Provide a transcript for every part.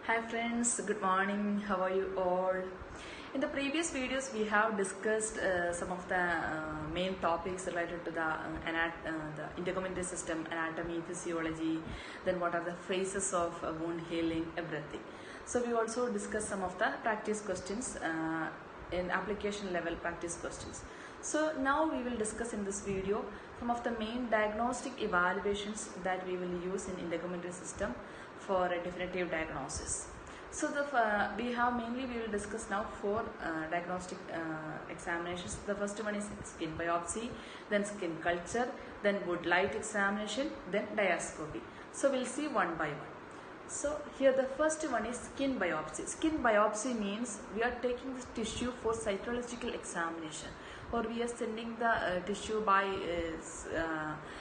Hi friends, good morning. How are you all? In the previous videos, we have discussed some of the main topics related to the integumentary system, anatomy, physiology, then what are the phases of wound healing, everything. So we also discussed some of the practice questions in application level practice questions. So now we will discuss in this video some of the main diagnostic evaluations that we will use in integumentary system for a definitive diagnosis. So we will discuss now four diagnostic examinations. The first one is skin biopsy, then skin culture, then wood light examination, then diascopy. So we'll see one by one. So here the first one is skin biopsy. Skin biopsy means we are taking this tissue for cytological examination, or we are sending the tissue by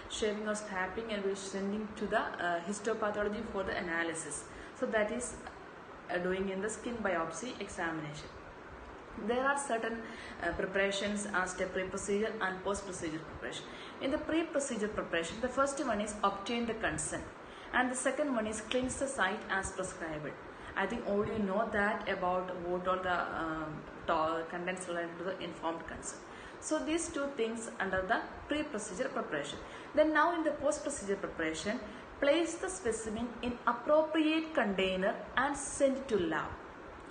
shaving or scraping, and we are sending to the histopathology for the analysis. So that is doing in the skin biopsy examination. There are certain preparations as the pre-procedure and post-procedure preparation. In the pre-procedure preparation, the first one is obtain the consent, and the second one is cleanse the site as prescribed. I think all you know that about what all the contents related to the informed consent. So these two things under the pre-procedure preparation. Then now in the post-procedure preparation, place the specimen in appropriate container and send it to lab.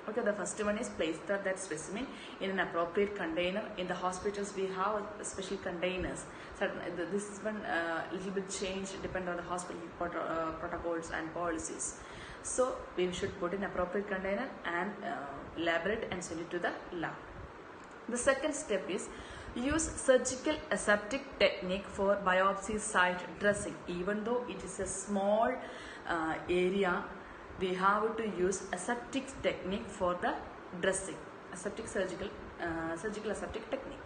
Okay, the first one is place that specimen in an appropriate container. In the hospitals we have special containers. This one little bit changed depend on the hospital protocols and policies. So we should put in appropriate container and label it and send it to the lab. The second step is use surgical aseptic technique for biopsy site dressing. Even though it is a small area, we have to use aseptic technique for the dressing, surgical aseptic technique.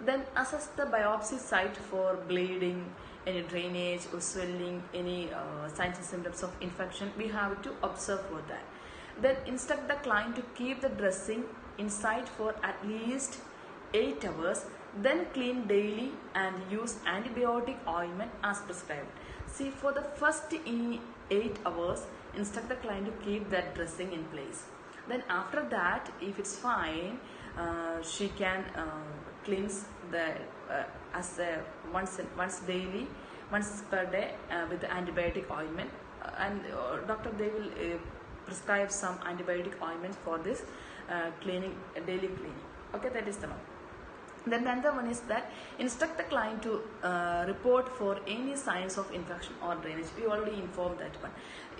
Then assess the biopsy site for bleeding, any drainage or swelling, any signs and symptoms of infection. We have to observe for that. Then instruct the client to keep the dressing inside for at least 8 hours. Then clean daily and use antibiotic ointment as prescribed. See, for the first 8 hours, instruct the client to keep that dressing in place. Then after that, if it's fine, she can cleanse the once daily, once per day with the antibiotic ointment, and doctor they will prescribe some antibiotic ointment for this daily cleaning. Okay, that is the one. Then another one is that instruct the client to report for any signs of infection or drainage. We already informed that one.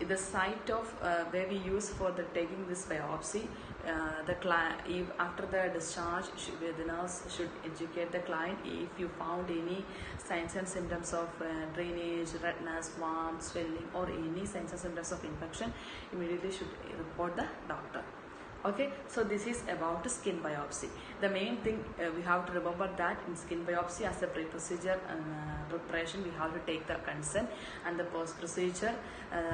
The site of where we use for the taking this biopsy, after the discharge, the nurse should educate the client if you found any signs and symptoms of drainage, redness, warmth, swelling, or any signs and symptoms of infection, immediately should report the doctor. Okay, so this is about skin biopsy. The main thing we have to remember that in skin biopsy, as a pre-procedure preparation, we have to take the consent, and the post-procedure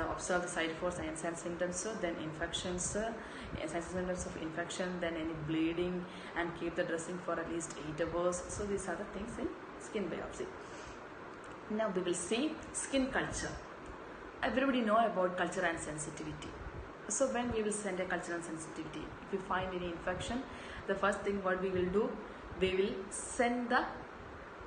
observe the site for signs and symptoms, then infections, signs and symptoms of infection, then any bleeding, and keep the dressing for at least 8 hours. So these are the things in skin biopsy. Now we will see skin culture. Everybody know about culture and sensitivity. So when we will send a culture and sensitivity, if we find any infection, the first thing what we will do, we will send the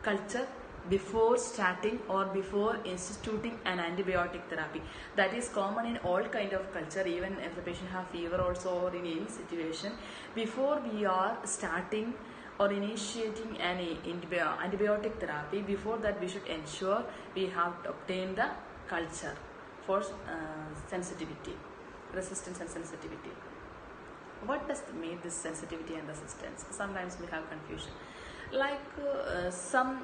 culture before starting or before instituting an antibiotic therapy. That is common in all kind of culture, even if the patient have fever also, or in any situation. Before we are starting or initiating any antibiotic therapy, before that we should ensure we have obtained the culture for sensitivity, resistance and sensitivity. What does mean this sensitivity and resistance? Sometimes we have confusion. Like some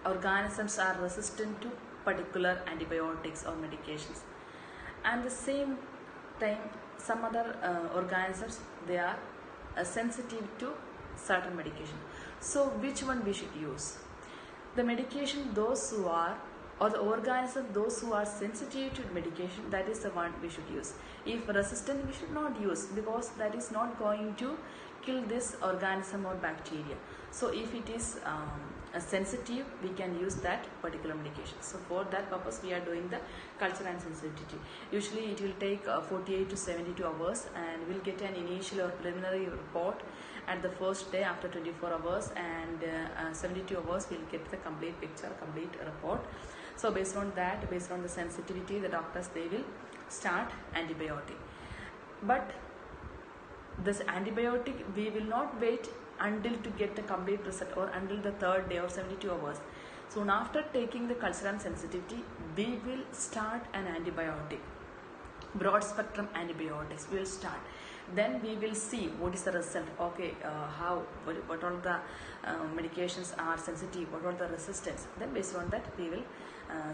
organisms are resistant to particular antibiotics or medications, and the same time some other organisms, they are sensitive to certain medication. So which one we should use? The medication those who are, or the organism those who are sensitive to medication, that is the one we should use. If resistant, we should not use, because that is not going to kill this organism or bacteria. So if it is sensitive, we can use that particular medication. So for that purpose we are doing the culture and sensitivity. Usually it will take 48 to 72 hours, and we'll get an initial or preliminary report at the first day after 24 hours, and 72 hours we'll get the complete picture, complete report. So based on that, based on the sensitivity, the doctors, they will start antibiotic. But this antibiotic, we will not wait until to get the complete result or until the third day or 72 hours. Soon after taking the culture and sensitivity, we will start an antibiotic, broad spectrum antibiotics we will start. Then we will see what is the result. Okay, what all the medications are sensitive, what all the resistance. Then based on that we will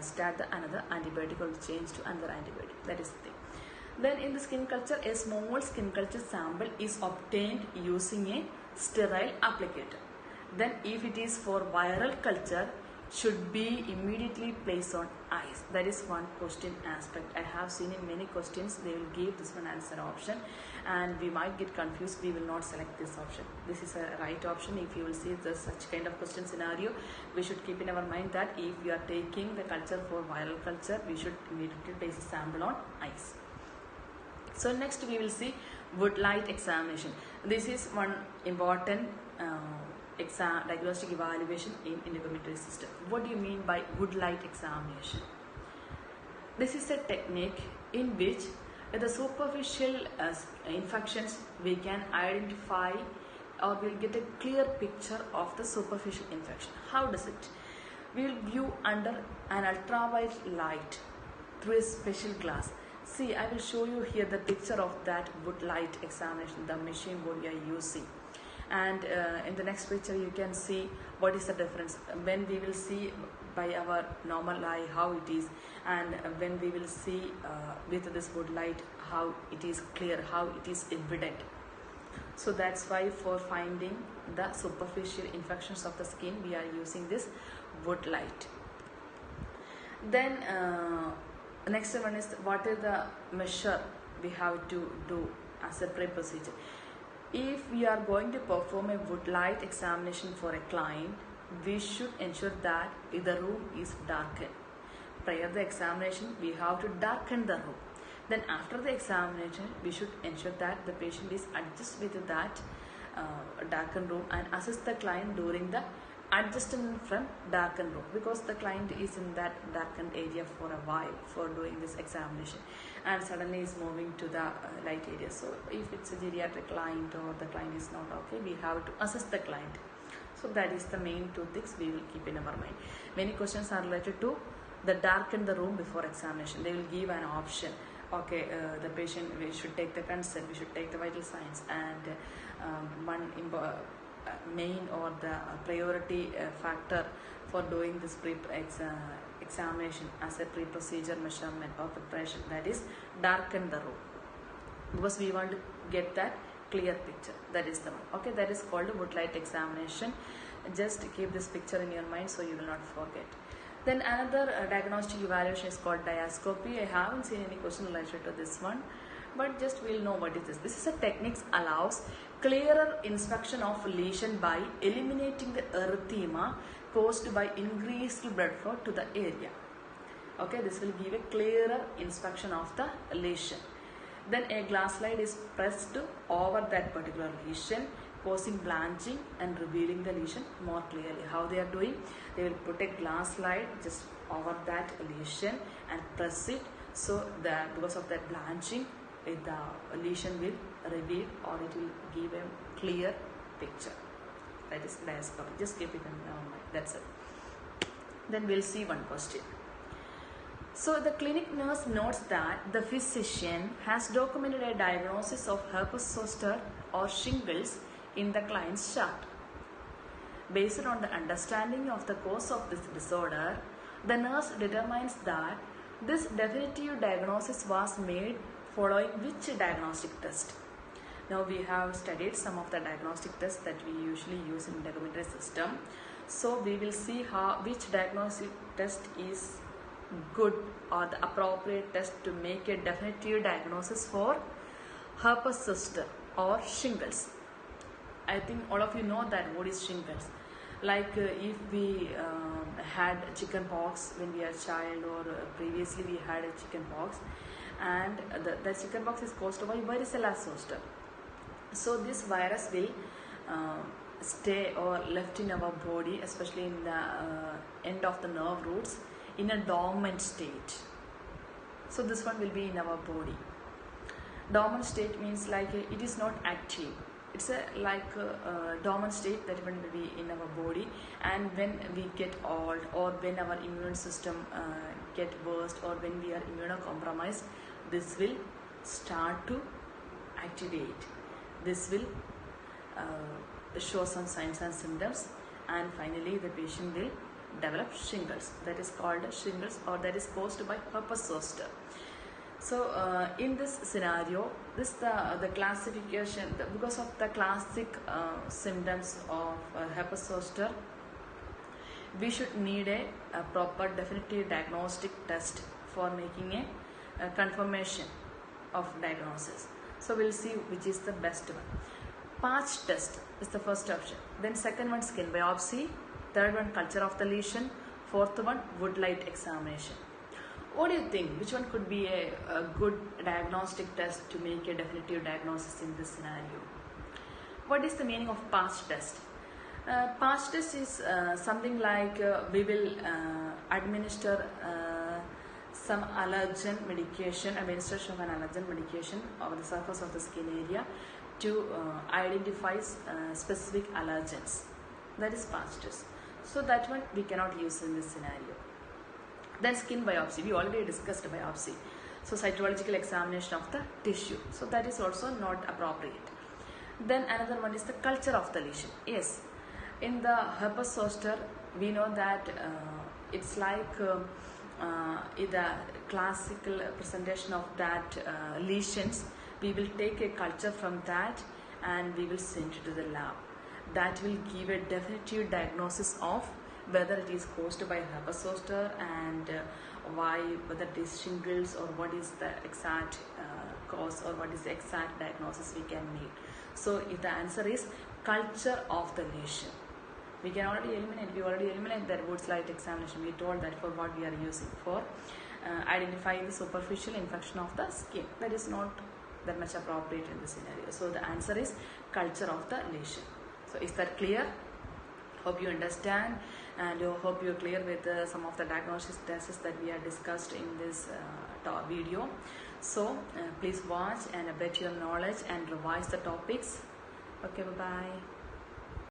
start the another antibiotic or change to another antibiotic. That is the thing. Then in the skin culture, a small skin culture sample is obtained using a sterile applicator. Then if it is for viral culture, should be immediately placed on ice. That is one question aspect. I have seen in many questions they will give this one answer option, and we might get confused. We will not select this option. This is a right option. If you will see the such kind of question scenario, we should keep in our mind that if we are taking the culture for viral culture, we should immediately place a sample on ice. So next we will see Woodlight examination. This is one important diagnostic evaluation in integumentary system. What do you mean by Woodlight examination? This is a technique in which the superficial infections we can identify, or we'll get a clear picture of the superficial infection. How does it? We will view under an ultraviolet light through a special glass. See, I will show you here the picture of that Woodlight examination, the machine what we are using. And in the next picture you can see what is the difference when we will see by our normal eye how it is, and when we will see with this Woodlight how it is clear, how it is evident. So that's why for finding the superficial infections of the skin we are using this Woodlight. Then next one is what is the measure we have to do as a pre-procedure. If we are going to perform a Woodlight examination for a client, we should ensure that the room is darkened. Prior to the examination, we have to darken the room. Then after the examination, we should ensure that the patient is adjusted with that darkened room, and assist the client during the adjustment from darkened room, because the client is in that darkened area for a while for doing this examination and suddenly is moving to the light area. So if it's a geriatric client or the client is not okay, we have to assess the client. So that is the main two things we will keep in our mind. Many questions are related to the darken the room before examination. They will give an option. Okay, the patient, we should take the consent, we should take the vital signs, and one main or the priority factor for doing this examination as a pre-procedure measurement or preparation, that is darken the room, because we want to get that clear picture. That is the one. Okay, that is called Woodlight examination. Just keep this picture in your mind so you will not forget. Then another diagnostic evaluation is called diascopy. I haven't seen any question related to this one, but just we'll know what it is. This is a technique allows clearer inspection of lesion by eliminating the erythema caused by increased blood flow to the area. Okay, this will give a clearer inspection of the lesion. Then a glass slide is pressed over that particular lesion, causing blanching and revealing the lesion more clearly. How they are doing? They will put a glass slide just over that lesion and press it, so that because of that blanching, the lesion will reveal, or it will give a clear picture. That is diascopy. Just keep it in our mind. That's it. Then we'll see one question. So the clinic nurse notes that the physician has documented a diagnosis of herpes zoster or shingles in the client's chart. Based on the understanding of the cause of this disorder, the nurse determines that this definitive diagnosis was made following which diagnostic test. Now we have studied some of the diagnostic tests that we usually use in integumentary system. So we will see which diagnostic test is good or the appropriate test to make a definitive diagnosis for herpes zoster or shingles. I think all of you know that what is shingles. Like if we had chicken pox when we are a child, or previously we had a chicken pox, and the chicken pox is caused by varicella zoster. So this virus will stay or left in our body, especially in the end of the nerve roots, in a dormant state. So this one will be in our body. Dormant state means like it is not active. It's a dormant state that one will be in our body, and when we get old, or when our immune system get worse, or when we are immunocompromised, this will start to activate. This will show some signs and symptoms, and finally the patient will develop shingles. That is called shingles, or that is caused by herpes zoster. So in this scenario, this the classification, because of the classic symptoms of herpes zoster, we should need a proper definitive diagnostic test for making a confirmation of diagnosis. So we'll see which is the best one. Patch test is the first option. Then second one, skin biopsy. Third one, culture of the lesion. Fourth one, wood light examination. What do you think? Which one could be a good diagnostic test to make a definitive diagnosis in this scenario? What is the meaning of patch test? Patch test is something like we will administer some allergen medication, administration of an allergen medication over the surface of the skin area to identify specific allergens. That is patch test. So that one we cannot use in this scenario. Then skin biopsy, we already discussed biopsy. So cytological examination of the tissue. So that is also not appropriate. Then another one is the culture of the lesion. Yes, in the herpes zoster, we know that it's like in the classical presentation of that lesions, we will take a culture from that and we will send it to the lab. That will give a definitive diagnosis of whether it is caused by herpes zoster, and whether it is shingles, or what is the exact cause, or what is the exact diagnosis we can make. So if the answer is culture of the lesion, we already eliminate that wood light examination. We told that for what we are using for identifying the superficial infection of the skin. That is not that much appropriate in this scenario. So the answer is culture of the lesion. So is that clear? Hope you understand, and hope you are clear with some of the diagnosis tests that we have discussed in this video. So please watch and update your knowledge and revise the topics. Okay, bye bye.